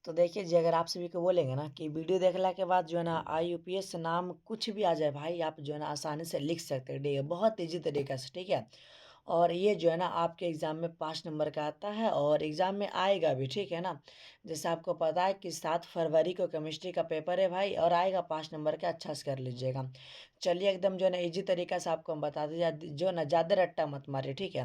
तो देखिए जी, अगर आप सभी को बोलेंगे ना कि वीडियो देखने के बाद जो है ना आईयूपीएस नाम कुछ भी आ जाए भाई, आप जो है ना आसानी से लिख सकते हैं, ठीक है, बहुत ईजी तरीके से, ठीक है। और ये जो है ना आपके एग्ज़ाम में 5 नंबर का आता है और एग्ज़ाम में आएगा भी, ठीक है ना। जैसे आपको पता है कि 7 फरवरी को केमिस्ट्री का पेपर है भाई, और आएगा 5 नंबर का, अच्छा से कर लीजिएगा। चलिए एकदम जो है ना ईजी तरीका से आपको हम बता दें, जो है ना ज़्यादा रट्टा मत मारिए, ठीक है।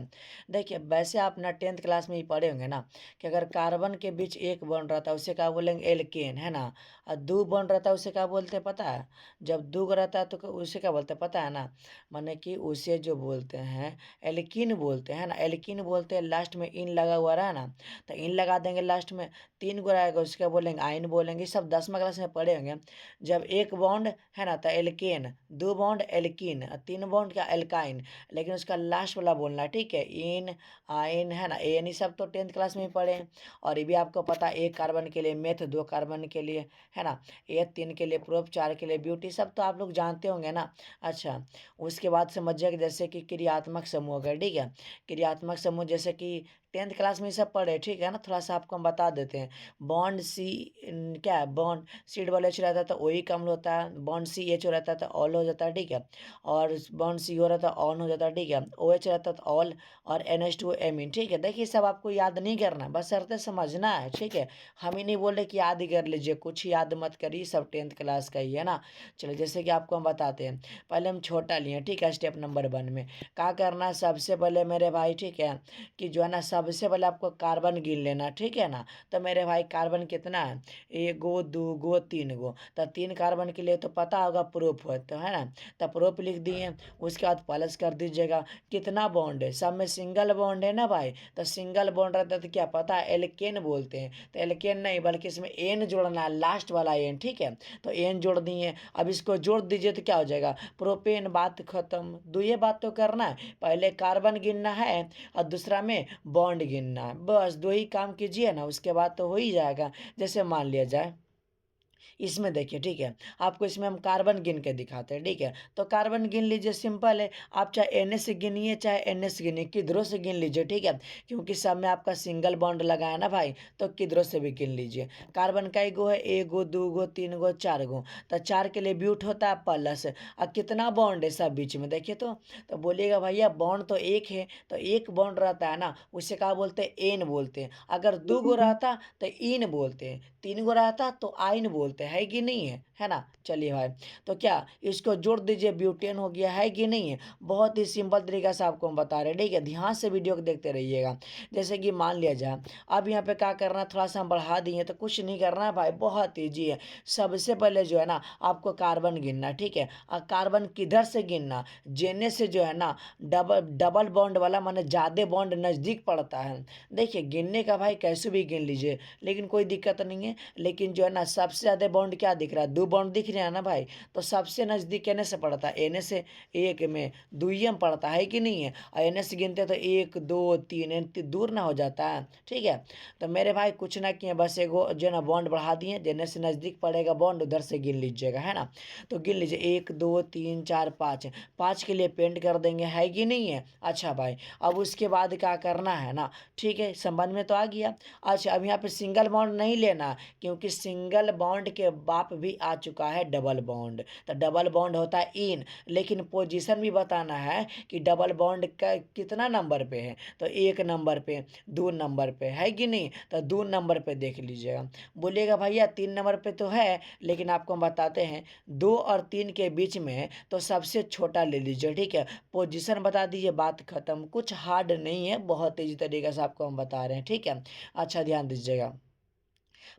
देखिए वैसे आप ना 10th क्लास में ही पढ़े होंगे ना कि अगर कार्बन के बीच एक बॉन्ड रहता है उसे क्या बोलेंगे, एल्केन, है ना। और दो बॉन्ड रहता है उसे क्या बोलते हैं पता है। जब दो रहता है तो उसे क्या बोलते हैं पता है ना। माने कि उसे जो बोलते हैं एल्कीन बोलते हैं ना, एल्कीन बोलते हैं। लास्ट में इन लगा हुआ रहा ना, तो इन लगा देंगे लास्ट में। तीन गो रहेगा उसके क्या बोलेंगे, आइन बोलेंगे। सब 10वीं क्लास में पढ़े होंगे। जब एक बॉन्ड है ना तो एल्केन, दो बॉन्ड एल्कीन, तीन बॉन्ड क्या एल्काइन। लेकिन उसका लास्ट वाला बोलना, ठीक है, इन आइन, है ना। एन ही सब तो 10th क्लास में ही पढ़े हैं। और ये भी आपको पता है, एक कार्बन के लिए मेथ, दो कार्बन के लिए, है ना, ये तीन के लिए प्रोप, चार के लिए ब्यूटी, सब तो आप लोग जानते होंगे ना। अच्छा, उसके बाद समझिए कि जैसे कि क्रियात्मक समूह हो गए, ठीक है। क्रियात्मक समूह जैसे कि 10th क्लास में ये सब पढ़े, ठीक है ना। थोड़ा सा आपको हम बता देते हैं। बॉन्ड सी, क्या है, बॉन्ड सी डबल एच रहता है तो ओ ही कम होता है। बॉन्ड सी एच हो रहता है तो ऑल हो जाता है, ठीक है। और बॉन्ड सी हो रहता है ऑन हो जाता है, ठीक है। ओ एच रहता है तो ऑल, और NH2 एमीन, ठीक है। देखिए सब आपको याद नहीं करना, बस शर्तें समझना है, ठीक है। हम ही नहीं बोल रहे कि याद ही कर लीजिए, कुछ ही याद मत करिए, सब 10th क्लास का ही है ना। चलिए जैसे कि आपको हम बताते हैं। पहले हम छोटा लिए, ठीक है, स्टेप नंबर 1 में क्या करना है। सबसे पहले मेरे भाई, ठीक है, कि जो है ना सबसे पहले आपको कार्बन गिन लेना, ठीक है ना। तो मेरे भाई कार्बन कितना है, एक गो, दो गो, तीन गो। तो तीन कार्बन के लिए तो पता होगा प्रूफ है तो, है ना। तो प्रूफ लिख दिए। उसके बाद प्लस कर दीजिएगा। कितना बॉन्ड है, सब में सिंगल बॉन्ड है ना भाई। तो सिंगल बॉन्ड रहता है तो क्या पता है, एल्केन बोलते हैं। तो एल्केन नहीं बल्कि इसमें एन जोड़ना है, लास्ट वाला एन, ठीक है। तो एन जोड़ दिए। अब इसको जोड़ दीजिए तो क्या हो जाएगा, प्रोपेन। बात खत्म। दो ये बात तो करना है, पहले कार्बन गिनना है और दूसरा में बॉन्ड गिनना है, बस दो ही काम कीजिए ना, उसके बाद तो हो ही जाएगा। जैसे मान लिया जाए इसमें देखिए, ठीक है, आपको इसमें हम कार्बन गिन के दिखाते हैं, ठीक है। तो कार्बन गिन लीजिए, सिंपल है। आप चाहे NH से गिनिए चाहे NS से गिनिए, किधरों से गिन लीजिए, ठीक है। क्योंकि सब में आपका सिंगल बॉन्ड लगा है ना भाई, तो किधरों से भी गिन लीजिए। कार्बन का गो है, एक गो, दो गो, तीन गो, चार गो। तो चार के लिए ब्यूट होता है प्लस। और कितना बॉन्ड है सब बीच में देखिए तो बोलिएगा भैया बॉन्ड तो एक है, तो एक बॉन्ड रहता है ना उसे क्या बोलते हैं, एन बोलते हैं। अगर दो गो रहता तो इन बोलते हैं, तीन गो रहता तो आइन बोलते हैं कि नहीं है ना। चलिए भाई, तो क्या इसको जोड़ दीजिए, ब्यूटेन हो गया, है कि नहीं है। बहुत ही सिंपल तरीका से आपको हम बता रहे हैं, ठीक है। ध्यान से वीडियो को देखते रहिएगा। जैसे कि मान लिया जाए, अब यहाँ पे क्या करना, थोड़ा सा हम बढ़ा दिए तो कुछ नहीं करना है भाई, बहुत ईजी है। सबसे पहले जो है ना आपको कार्बन गिनना, ठीक है। और कार्बन किधर से गिनना, जेने से जो है ना डबल डबल बॉन्ड वाला, माने ज़्यादा बॉन्ड नज़दीक पड़ता है। देखिए गिनने का भाई कैसे भी गिन लीजिए, लेकिन कोई दिक्कत नहीं है। लेकिन जो है ना सबसे ज़्यादा बॉन्ड क्या दिख रहा है, दो बॉन्ड दिख रहे हैं ना भाई। तो सबसे नज़दीक एन से पड़ता है, एन से एक में दुई में पड़ता है कि नहीं है। और एन से गिनते तो एक दो तीन, दूर ना हो जाता है, ठीक है। तो मेरे भाई कुछ ना किए, बस एगो जो है ना बॉन्ड बढ़ा दिए, जेने से नज़दीक पड़ेगा बॉन्ड उधर से गिन लीजिएगा, है ना। तो गिन लीजिए, एक दो तीन चार पाँच, पाँच के लिए पेंट कर देंगे, है कि नहीं है। अच्छा भाई, अब उसके बाद क्या करना है ना, ठीक है, संबंध में तो आ गया। अच्छा, अब यहाँ पे सिंगल बॉन्ड नहीं लेना, क्योंकि सिंगल बॉन्ड के बाप भी आ चुका है डबल बॉन्ड। तो डबल बॉन्ड होता है इन, लेकिन पोजीशन भी बताना है कि डबल बॉन्ड का कितना नंबर पे है। तो एक नंबर पे, दो नंबर पे, है कि नहीं। तो दो नंबर पे देख लीजिएगा। बोलिएगा भैया 3 नंबर पे तो है, लेकिन आपको हम बताते हैं 2 और 3 के बीच में तो सबसे छोटा ले लीजिए, ठीक है। पोजीशन बता दीजिए, बात खत्म। कुछ हार्ड नहीं है, बहुत तेजी तरीके से आपको हम बता रहे हैं, ठीक है। अच्छा ध्यान दीजिएगा,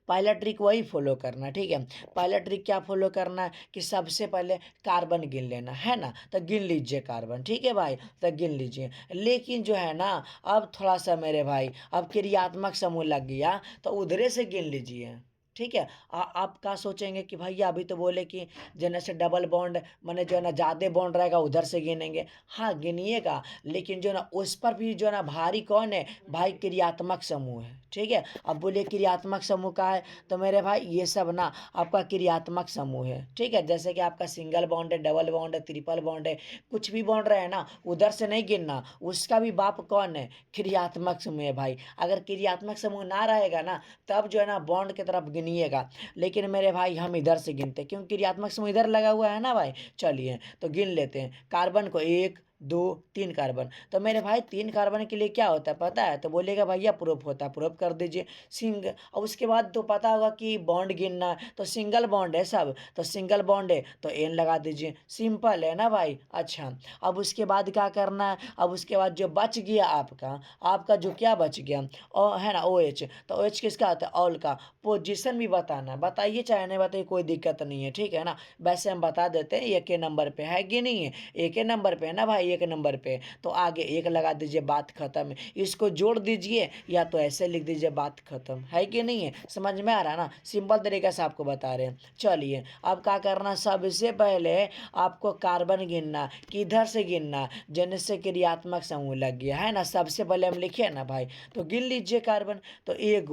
पहला ट्रिक वही फॉलो करना, ठीक है। पहला ट्रिक क्या फॉलो करना है कि सबसे पहले कार्बन गिन लेना, है ना। तो गिन लीजिए कार्बन, ठीक है भाई, तो गिन लीजिए। लेकिन जो है ना अब थोड़ा सा मेरे भाई, अब क्रियात्मक समूह लग गया तो उधरे से गिन लीजिए। ठीक है। आप क्या सोचेंगे कि भैया अभी तो बोले कि जैसे डबल बॉन्ड माने जो है ना ज़्यादा बॉन्ड रहेगा उधर से गिनेंगे। हाँ, गिनिएगा, लेकिन जो है ना उस पर भी जो है ना भारी कौन है भाई? क्रियात्मक समूह है, ठीक है। अब बोलिए क्रियात्मक समूह का है, तो मेरे भाई ये सब ना आपका क्रियात्मक समूह है, ठीक है। जैसे कि आपका सिंगल बॉन्ड है, डबल बॉन्ड है, ट्रिपल बॉन्ड है, कुछ भी बॉन्ड रहे ना उधर से नहीं गिनना, उसका भी बाप कौन है? क्रियात्मक समूह है भाई। अगर क्रियात्मक समूह ना रहेगा ना तब जो है ना बॉन्ड की तरफ गिनिएगा, लेकिन मेरे भाई हम इधर से गिनते हैं क्योंकि क्रियात्मक समूह इधर लगा हुआ है ना भाई। चलिए तो गिन लेते हैं कार्बन को, 1 2 3 कार्बन। तो मेरे भाई 3 कार्बन के लिए क्या होता है पता है? तो बोलिएगा भैया प्रूफ होता है, प्रूफ कर दीजिए। और उसके बाद तो पता होगा कि बॉन्ड गिनना है, तो सिंगल बॉन्ड है सब, तो सिंगल बॉन्ड है तो एन लगा दीजिए, सिंपल है ना भाई। अच्छा, अब उसके बाद क्या करना है? अब उसके बाद जो बच गया आपका, आपका जो क्या बच गया ओ है ना ओ एच, तो ओ एच किसका आता है? ऑल का। पोजीशन भी बताना है, बताइए चाहे नहीं बताइए कोई दिक्कत नहीं है, ठीक है ना। वैसे हम बता देते हैं एक के नंबर पे है कि नहीं है, एक ही नंबर पे है ना भाई, एक नंबर पे। तो आगे एक लगा दीजिए, बात खत्म। इसको जोड़ दीजिए या तो ऐसे लिख दीजिए, बात खत्म है कि नहीं है। समझ में आ रहा है ना? सिंपल तरीके से आपको बता रहे हैं। चलिए अब क्या करना, सबसे पहले आपको कार्बन गिनना, किधर से गिनना? जिनसे क्रियात्मक समूह लग गया है ना, सबसे पहले हम लिखे ना भाई, तो गिन लीजिए कार्बन। तो 1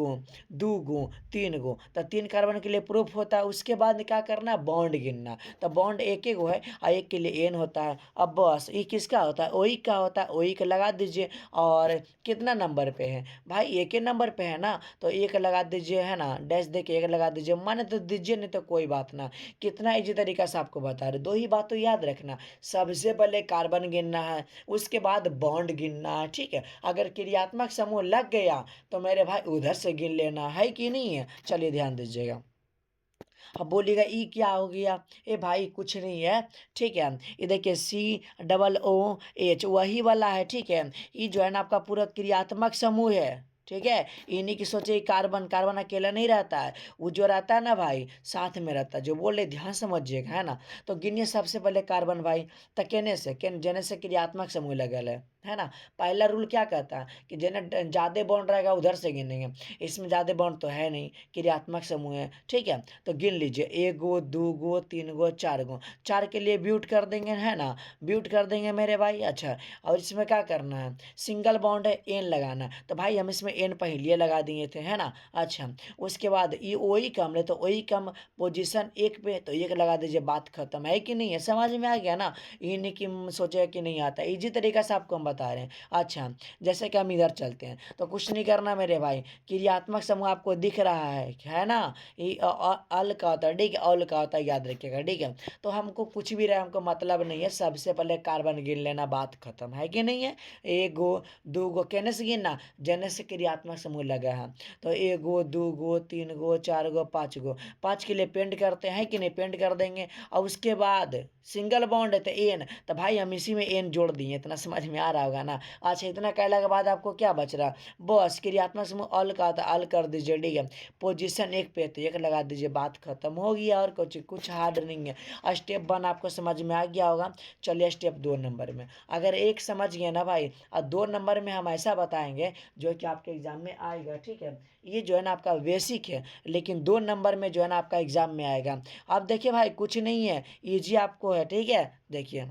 2 3 तो 3 कार्बन के लिए प्रूफ होता है। उसके बाद क्या करना? बॉन्ड गिनना। तो बॉन्ड एक एक है और एक के लिए एन होता है। अब बस ये किसका होता है? ओई का होता है, ओई का लगा दीजिए। और कितना नंबर पे है भाई? एक ही नंबर पे है ना, तो एक लगा दीजिए, है ना, डैश दे के एक लगा दीजिए, माने तो दीजिए नहीं तो कोई बात ना। कितना इजी तरीका से आपको बता रहे, दो ही बात तो याद रखना, सबसे पहले कार्बन गिनना है, उसके बाद बॉन्ड गिनना है, ठीक है। अगर क्रियात्मक समूह लग गया तो मेरे भाई उधर से गिन लेना है कि नहीं है। चलिए ध्यान दीजिएगा। अब बोलिएगा ई क्या हो गया? ए भाई कुछ नहीं है, ठीक है। ये देखिए COOH वही वाला है, ठीक है। ये जो है ना आपका पूरा क्रियात्मक समूह है, ठीक है। इन्हीं की सोचे कार्बन, कार्बन अकेला नहीं रहता है, वो जो रहता है ना भाई साथ में रहता है। जो बोले ध्यान समझिएगा, है ना। तो गिनिए सबसे पहले कार्बन भाई, तो केने से जेने से क्रियात्मक समूह लगल है ना। पहला रूल क्या कहता है कि जेने ज्यादा बॉन्ड रहेगा उधर से गिनेंगे। इसमें ज्यादा बॉन्ड तो है नहीं, क्रियात्मक समूह है, ठीक है। तो गिन लीजिए, 1 2 3 4 चार के लिए ब्यूट कर देंगे, है ना, ब्यूट कर देंगे मेरे भाई। अच्छा, और इसमें क्या करना है? सिंगल बॉन्ड है, एन लगाना है, तो भाई हम इसमें एन पहले लगा दिए थे, है ना। अच्छा, उसके बाद ये ओई कम है तो ओई कम पोजीशन एक पे, तो एक लगा दीजिए, बात खत्म है कि नहीं है। समझ में आ गया ना? ये नहीं कि सोचे कि नहीं आता, इजी तरीका से आपको हम बता रहे हैं। अच्छा, जैसे कि हम इधर चलते हैं तो कुछ नहीं करना मेरे भाई, क्रियात्मक समूह आपको दिख रहा है ना। ये अल का होता है, ठीक है, ऑल का होता है, याद रखिएगा, ठीक है। तो हमको कुछ भी रहे, हमको मतलब नहीं है, सबसे पहले कार्बन गिन लेना, बात खत्म है कि नहीं है। 1 2 कहने से गिनना, जने से क्रियात्मक समूह लगा है। तो 1 2 3 4 5 5 के लिए पेंट करते हैं कि नहीं, पेंट कर देंगे। और उसके बाद सिंगल बॉन्ड है तो एन, तो भाई हम इसी में एन जोड़ दिए, इतना समझ में आ रहा होगा ना। अच्छा, इतना कहने के बाद आपको क्या बच रहा? बस क्रियात्मक समूह अल का था, अल कर दीजिए, ठीक है। पोजीशन एक पे तो एक लगा दीजिए, बात खत्म हो गया। और कुछ हार्ड नहीं है। स्टेप 1 आपको समझ में आ गया होगा। चलिए स्टेप 2 नंबर में, अगर एक समझ गए ना भाई, और 2 नंबर में हम ऐसा बताएंगे जो कि आपके एग्जाम में आएगा, ठीक है। ये जो है ना आपका बेसिक है, लेकिन 2 नंबर में जो है ना आपका एग्जाम में आएगा। अब देखिए भाई कुछ नहीं है, ईजी आपको है, ठीक है। देखिए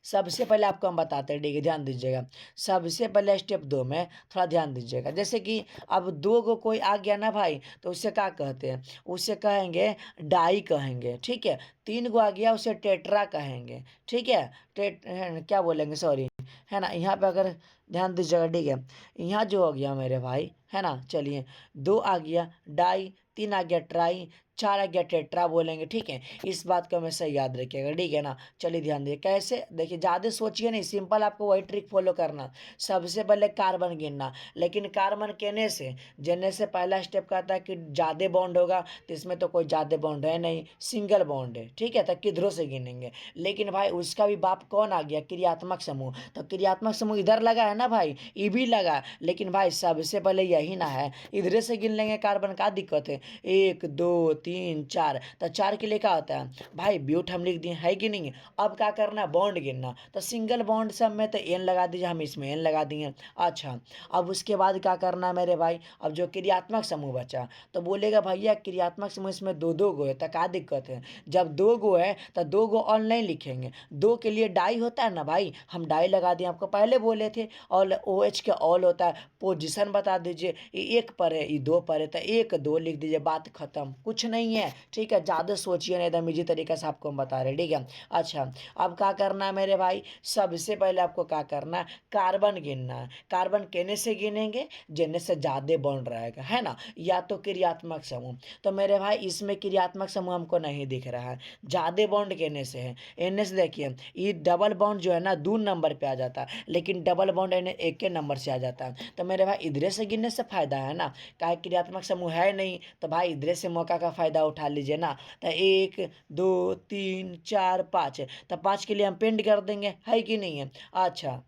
सबसे पहले आपको हम बताते हैं, ठीक है, ध्यान दीजिएगा। सबसे पहले स्टेप 2 में थोड़ा ध्यान दीजिएगा। जैसे कि अब 2 को कोई आ गया ना भाई, तो उससे क्या कहते हैं? उससे कहेंगे डाई कहेंगे, ठीक है। 3 को आ गया उसे टेट्रा कहेंगे, ठीक है। क्या बोलेंगे, सॉरी, है ना। यहाँ पे अगर ध्यान दीजिएगा, ठीक है, यहाँ जो हो गया मेरे भाई, है ना। चलिए 2 आ गया डाई, 3 आ गया ट्राई, 4 आ गया टेट्रा बोलेंगे, ठीक है। इस बात को हमेशा याद रखिएगा, ठीक है ना। चलिए ध्यान दीजिए कैसे, देखिए ज़्यादा सोचिए नहीं, सिंपल आपको वही ट्रिक फॉलो करना। सबसे पहले कार्बन गिनना, लेकिन कार्बन कहने से जने से पहला स्टेप कहता है कि ज़्यादा बॉन्ड होगा, तो इसमें तो कोई ज़्यादा बॉन्ड है नहीं, सिंगल बॉन्ड है, ठीक है, तो किधरों से गिनेंगे। लेकिन भाई उसका भी बाप कौन आ गया, क्रियात्मक समूह। तो क्रियात्मक समूह इधर लगा है ना भाई, ये भी लगा, लेकिन भाई सबसे पहले यही ना है, इधरे से गिन लेंगे कार्बन, का दिक्कत है। 1 2 3 4, तो 4 के लिए क्या होता है भाई, ब्यूट हम लिख दिए, है कि नहीं। अब क्या करना है, बॉन्ड गिनना, तो सिंगल बॉन्ड सब में तो एन लगा दीजिए, हम इसमें एन लगा दिए। अच्छा, अब उसके बाद क्या करना है मेरे भाई, अब जो क्रियात्मक समूह बचा, तो बोलेगा भैया क्रियात्मक समूह इसमें दो दो गो है, तो क्या दिक्कत है। जब दो गो है तो दो गो ऑन नहीं लिखेंगे, दो के लिए डाई होता है ना भाई, हम डाई लगा दिए, आपको पहले बोले थे। और ओ एच के ऑल होता है, पोजीशन बता दीजिए, ये एक पर है, ये दो पर है, तो एक दो लिख दीजिए, बात खत्म, कुछ नहीं है। ठीक है, ज़्यादा सोचिए नहीं, एकदम इजी तरीके से आपको हम बता रहे हैं, ठीक है। अच्छा, अब क्या करना है मेरे भाई, सबसे पहले आपको क्या करना है, कार्बन गिनना है। कार्बन कहने से गिनेंगे जिनने से ज़्यादा बॉन्ड रहेगा, है ना, या तो क्रियात्मक समूह। तो मेरे भाई इसमें क्रियात्मक समूह हमको नहीं दिख रहा है, ज़्यादा बॉन्ड कहने से है। एन से देखिए, ये डबल बॉन्ड जो है ना 2 नंबर पे आ जाता है, लेकिन डबल बॉन्ड एन एक के नंबर से आ जाता है। तो मेरे भाई इधरे से गिनने से फायदा है ना, क्या क्रियात्मक समूह है नहीं, तो भाई इधरे से मौका का फायदा उठा लीजिए ना। तो 1 2 3 4 5, तो 5 के लिए हम पेंड कर देंगे, है कि नहीं है। अच्छा,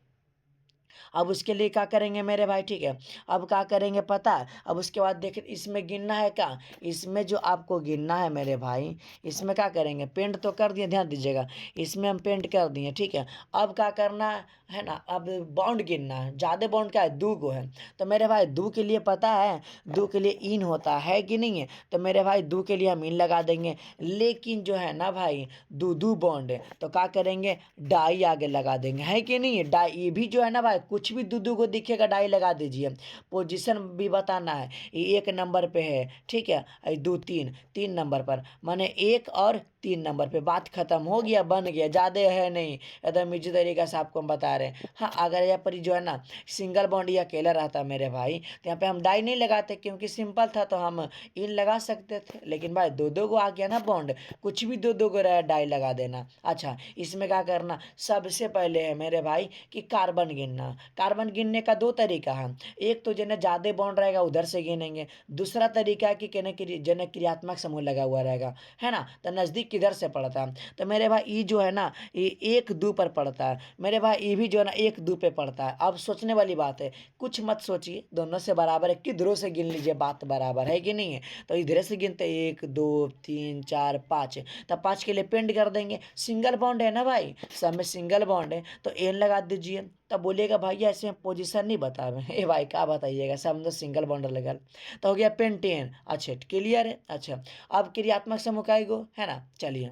अब उसके लिए क्या करेंगे मेरे भाई, ठीक है। अब क्या करेंगे पता है, अब उसके बाद देख, इसमें गिनना है क्या, इसमें जो आपको गिनना है मेरे भाई, इसमें क्या करेंगे, पेंट तो कर दिए, ध्यान दीजिएगा, इसमें हम पेंट कर दिए, ठीक है। अब क्या करना है ना, अब बॉन्ड गिनना है, ज़्यादा बॉन्ड क्या है, दो गो है। तो मेरे भाई दो के लिए पता है, दो के लिए इन होता है कि नहीं है, तो मेरे भाई दो के लिए हम इन लगा देंगे। लेकिन जो है ना भाई, दो दो बॉन्ड है, तो क्या करेंगे, डाई आगे लगा देंगे, है कि नहीं है। डाई ये भी जो है ना भाई, कुछ भी दो दो को दिखेगा डाई लगा दीजिए। पोजीशन भी बताना है, ये 1 नंबर पे है, ठीक है, ये 2 3 3 नंबर पर, माने 1 और 3 नंबर पे, बात खत्म हो गया, बन गया, ज़्यादा है नहीं, एकदम इजी तरीके से आपको हम बता रहे हैं। हाँ, अगर यहाँ पर जो है ना सिंगल बॉन्ड या अकेला रहता मेरे भाई, तो यहाँ पे हम डाई नहीं लगाते, क्योंकि सिंपल था, तो हम इन लगा सकते थे। लेकिन भाई दो दो को आ गया ना बॉन्ड, कुछ भी दो दो को रहा, डाई लगा देना। अच्छा, इसमें क्या करना, सबसे पहले है मेरे भाई कि कार्बन गिनना। कार्बन गिनने का दो तरीका है, एक तो जिन्हें ज़्यादा बॉन्ड रहेगा उधर से गिनेंगे, दूसरा तरीका है कि कहने की जिन्हें क्रियात्मक समूह लगा हुआ रहेगा, है ना, तो नज़दीक किधर से पड़ता है। तो मेरे भाई ये जो है ना, ये 1 2 पर पड़ता है मेरे भाई, ये भी जो है ना 1 2 पे पड़ता है। अब सोचने वाली बात है, कुछ मत सोचिए, दोनों से बराबर है, किधरों से गिन लीजिए, बात बराबर है कि नहीं है। तो इधर से गिनते 1 2 3 4 5, तो 5 के लिए पेंड कर देंगे, सिंगल बॉन्ड है ना भाई, सब में सिंगल बॉन्ड है, तो एन लगा दीजिए। तब बोलिएगा भैया ऐसे पोजीशन नहीं बता रहे ए भाई, क्या बताइएगा, सब तो सिंगल बॉन्ड लगा, तो हो गया पेंटेन। अच्छा, क्लियर है। अच्छा, अब क्रियात्मक समूह का एगो है ना, चलिए,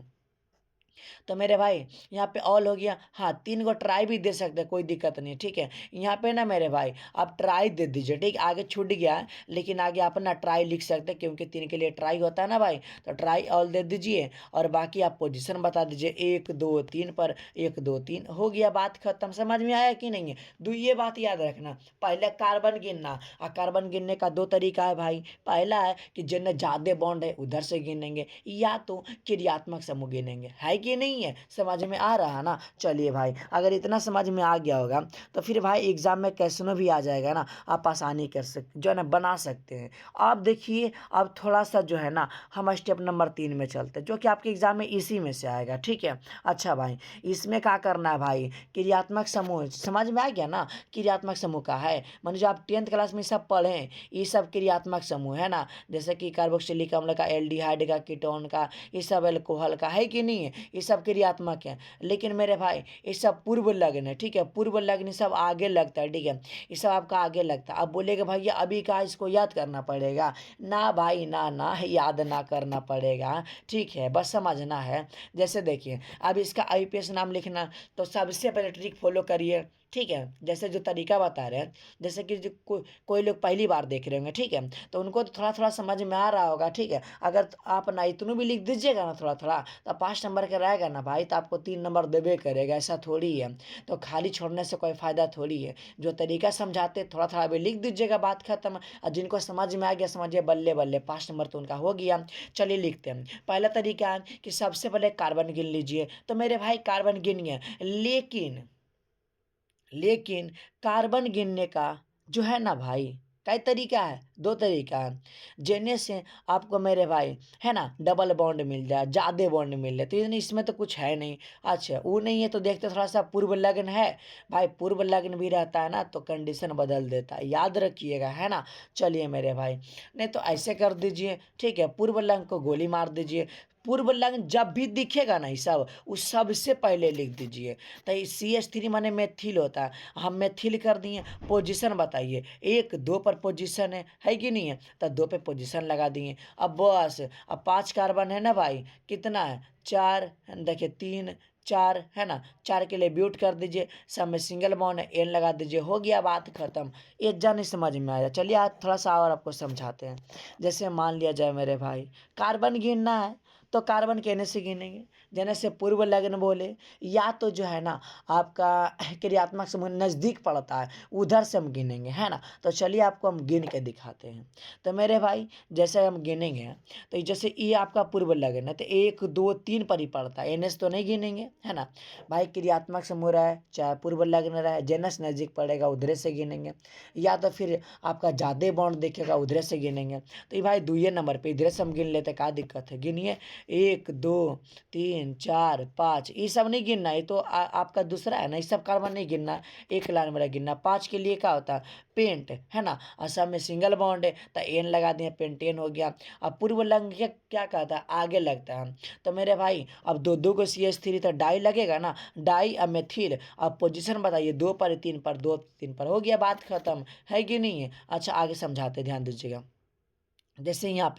तो मेरे भाई यहाँ पे ऑल हो गया। हाँ, 3 गो ट्राई भी दे सकते हैं, कोई दिक्कत नहीं, ठीक है। यहाँ पे ना मेरे भाई आप ट्राई दे दीजिए, ठीक, आगे छूट गया है, लेकिन आगे आप ना ट्राई लिख सकते हैं, क्योंकि 3 के लिए ट्राई होता है ना भाई, तो ट्राई ऑल दे दीजिए, और बाकी आप पोजीशन बता दीजिए, 1 2 3 पर, 1 2 3 हो गया, बात खत्म। समझ में आया कि नहीं है। ये बात याद रखना, पहले कार्बन गिनना, और कार्बन गिनने का दो तरीका है भाई। पहला है कि जिनमें ज़्यादा बॉन्ड है उधर से गिनेंगे, या तो क्रियात्मक समूह गिनेंगे, है कि नहीं है, समझ में आ रहा ना। चलिए भाई, अगर इतना समझ में आ गया होगा, तो फिर भाई एग्जाम में क्वेश्चनों भी आ जाएगा ना, आप आसानी कर सकते, जो है ना बना सकते हैं। आप देखिए, अब थोड़ा सा जो है ना, हम स्टेप नंबर 3 में चलते हैं, जो कि आपके एग्जाम में इसी में से आएगा, ठीक है। अच्छा भाई, इसमें क्या करना है भाई, क्रियात्मक समूह समझ में आ गया ना, क्रियात्मक समूह का है, मान जो आप 10th क्लास में सब पढ़ें, ये सब क्रियात्मक समूह है ना, जैसे कि कार्बोक्सिलिक अम्ल का, एल्डिहाइड का, कीटोन का, ये सब एल्कोहल का, है कि नहीं है, ये सब क्रियात्मक है। लेकिन मेरे भाई ये सब पूर्व लग्न है, ठीक है, पूर्व लग्न सब आगे लगता है, ठीक है, ये सब आपका आगे लगता है। अब बोलेगा भैया अभी का इसको याद करना पड़ेगा, ना भाई ना ना, याद ना करना पड़ेगा, ठीक है, बस समझना है। जैसे देखिए, अब इसका आईपीएस नाम लिखना, तो सबसे पहले ट्रिक फॉलो करिए, ठीक है, जैसे जो तरीका बता रहे हैं, जैसे कि जो कोई लोग पहली बार देख रहे होंगे, ठीक है, तो उनको तो थोड़ा थोड़ा समझ में आ रहा होगा, ठीक है। अगर आप ना इतनों भी लिख दीजिएगा ना थोड़ा थोड़ा, तो 5 नंबर का रहेगा ना भाई, तो आपको 3 नंबर देवे करेगा, ऐसा थोड़ी है। तो खाली छोड़ने से कोई फ़ायदा थोड़ी है, जो तरीका समझाते थोड़ा थोड़ा भी लिख दीजिएगा, बात खत्म। और जिनको समझ में आ गया, समझिए बल्ले बल्ले, 5 नंबर तो उनका हो गया। चलिए लिखते हैं, पहला तरीका है कि सबसे पहले कार्बन गिन लीजिए। तो मेरे भाई कार्बन गिनिए, लेकिन लेकिन कार्बन गिनने का जो है ना भाई, कई तरीका है, दो तरीका है। जेने से आपको मेरे भाई है ना डबल बॉन्ड मिल जाए, ज़्यादा बॉन्ड मिल जाए, तो इसमें तो कुछ है नहीं। अच्छा वो नहीं है तो देखते थोड़ा सा पूर्व लग्न है, भाई पूर्व लग्न भी रहता है ना तो कंडीशन बदल देता है, याद रखिएगा, है ना। चलिए मेरे भाई, नहीं तो ऐसे कर दीजिए, ठीक है, पूर्व लग्न को गोली मार दीजिए। पूर्व लग्न जब भी दिखेगा ना ये सब, उस सबसे पहले लिख दीजिए। तो CH3 माने मेथिल होता है, हम मेथिल कर दिए। पोजीशन बताइए, 1 2 पर पोजीशन है कि नहीं है, तो 2 पे पोजीशन लगा दिए। अब बस, अब 5 कार्बन है ना भाई, कितना है 4, देखिए 3 4 है ना, 4 के लिए ब्यूट कर दीजिए, सब में सिंगल बॉन्ड है, एन लगा दीजिए, हो गया बात खत्म। ये नहीं समझ में आया। चलिए आज थोड़ा सा और आपको समझाते हैं। जैसे मान लिया जाए मेरे भाई कार्बन गिनना है, तो कार्बन कहने से गिनेंगे, जैसे से पूर्व लग्न बोले, या तो जो है ना आपका क्रियात्मक समूह नज़दीक पड़ता है उधर से हम गिनेंगे, है ना। तो चलिए आपको हम गिन के दिखाते हैं। तो मेरे भाई जैसे हम गिनेंगे, तो जैसे ये आपका पूर्व लग्न है तो 1 2 3 पर ही पड़ता है, NS तो नहीं गिनेंगे, है ना। भाई क्रियात्मक समूह रहे चाहे पूर्व लग्न रहे, जेनस नज़दीक पड़ेगा उधरे से गिनेंगे, या तो फिर आपका ज़्यादा बॉन्ड दिखेगा उधरे से गिनेंगे। तो ये भाई 2 नंबर पे इधरे से हम गिन लेते, क्या दिक्कत है, गिनिए। 1 2 3 4 5, ये सब नहीं गिनना, ये तो आपका दूसरा है ना, ये सब कार्बन नहीं गिनना, एक लाइन में गिनना। 5 के लिए क्या होता है, पेंट, है ना, और सब में सिंगल बॉन्ड है तो एन लगा दिए, पेंटेन हो गया। अब पूर्व लग्न क्या कहता है, आगे लगता है। तो मेरे भाई अब 2 2 को CH3 तो डाई लगेगा ना, डाई अब मेथिल, अब पोजीशन बताइए, 2 पर 3 पर 2 3 पर, हो गया बात खत्म, है कि नहीं है। अच्छा आगे समझाते, ध्यान दीजिएगा। जैसे यहाँ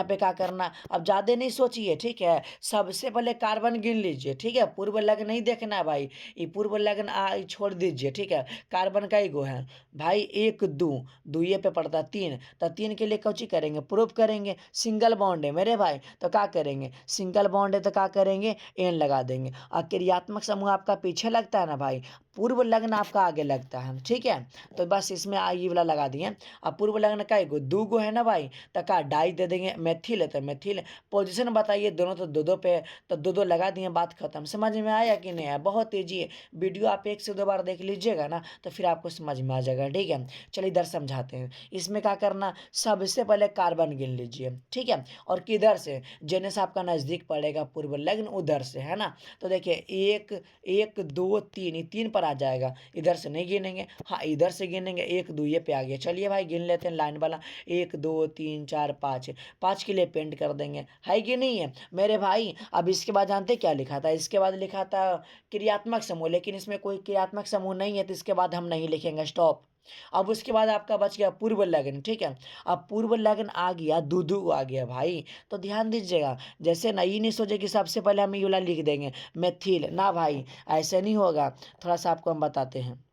पे क्या करना, अब ज़्यादा नहीं सोचिए, ठीक है, सबसे पहले कार्बन गिन लीजिए, ठीक है, पूर्व लग्न नहीं देखना है भाई, ये पूर्व लग्न छोड़ दीजिए, ठीक है। कार्बन का ही गो है भाई, 1 2, दुइये पे पड़ता 3, तो 3 के लिए कौची करेंगे, प्रूफ करेंगे, सिंगल बॉन्ड है मेरे भाई, तो क्या करेंगे, सिंगल बॉन्ड है तो क्या करेंगे, एन लगा देंगे। और क्रियात्मक समूह आपका पीछे लगता है ना भाई, पूर्व लग्न आपका आगे लगता है, ठीक है। तो बस इसमें ये वाला लगा दिए। अब पूर्व लग्न का गो 2 गो है ना भाई, तो का डाई दे देंगे, मेथिल है तो मेथिल, पोजीशन बताइए, दोनों तो 2 2 पे, तो 2 2 लगा दिए, बात खत्म। समझ में आया कि नहीं आया, बहुत तेजी है। वीडियो आप 1 से 2 बार देख लीजिएगा ना तो फिर आपको समझ में आ जाएगा, ठीक है। चलिए इधर समझाते हैं। इसमें क्या करना, सबसे पहले कार्बन गिन लीजिए, ठीक है, और किधर से, जेने से आपका नज़दीक पड़ेगा पूर्व लग्न उधर से, है ना। तो देखिए 1 1 2 3, ये 3 पर आ जाएगा, इधर से नहीं गिनेंगे, हाँ इधर से गिनेंगे, 1 2 ये पे आ गया। चलिए भाई गिन लेते हैं लाइन वाला, 1 2 3 4 5, 5 के लिए पेंट कर देंगे, है कि नहीं है मेरे भाई। अब इसके बाद जानते क्या लिखा था, इसके बाद लिखा था क्रियात्मक समूह, लेकिन इसमें कोई क्रियात्मक समूह नहीं है तो इसके बाद हम नहीं लिखेंगे, स्टॉप। अब उसके बाद आपका बच गया पूर्व लग्न, ठीक है। अब पूर्व लग्न आ गया, दूधू आ गया भाई, तो ध्यान दीजिएगा। जैसे ना ये नहीं सोचे कि सबसे पहले हम ये वाला लिख देंगे मेथिल, ना भाई ऐसे नहीं होगा, थोड़ा सा आपको हम बताते हैं।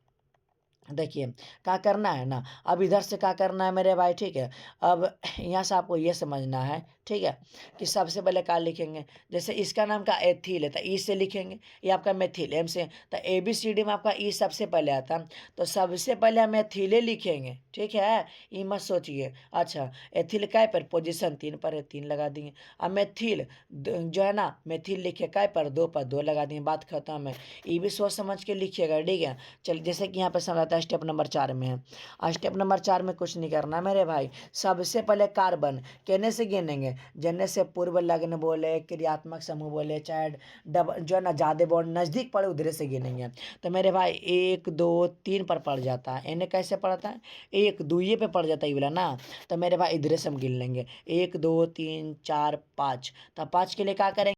देखिए क्या करना है ना, अब इधर से क्या करना है मेरे भाई, ठीक है। अब यहाँ से आपको ये समझना है, ठीक है, कि सबसे पहले क्या लिखेंगे, जैसे इसका नाम का एथिल है तो ई से लिखेंगे, ये आपका मेथिल, एम से, तो ABCD में आपका ई सबसे पहले आता, तो सबसे पहले हम एथिले लिखेंगे, ठीक है, ये मत सोचिए। अच्छा एथिल काय पर, पोजीशन 3 पर है, 3 लगा दिए। अब मेथिल जो है ना, मेथिल लिखे काय पर, 2 पर 2 लगा दिए, बात खत्म है। ये भी सोच समझ के लिखिएगा, ठीक है। चल जैसे कि यहाँ पे समझाता है, स्टेप नंबर 4 में है। और स्टेप नंबर 4 में कुछ नहीं करना मेरे भाई, सबसे पहले कार्बन कहने से गिनेंगे, जन्ने से पूर्व लग्न बोले, क्रियात्मक समूह बोले, चाहे डबल जो है ना ज़्यादा बॉन्ड नज़दीक पड़े उधर से गिनेंगे। तो मेरे भाई 1 2 3 पर पड़ जाता है, इन्हें कैसे पड़ता है, 1 2 ये पे पड़ जाता है ये वाला ना। तो मेरे भाई इधर से हम गिन लेंगे, 1 2 3 4 5, तो 5 के लिए क्या करेंगे,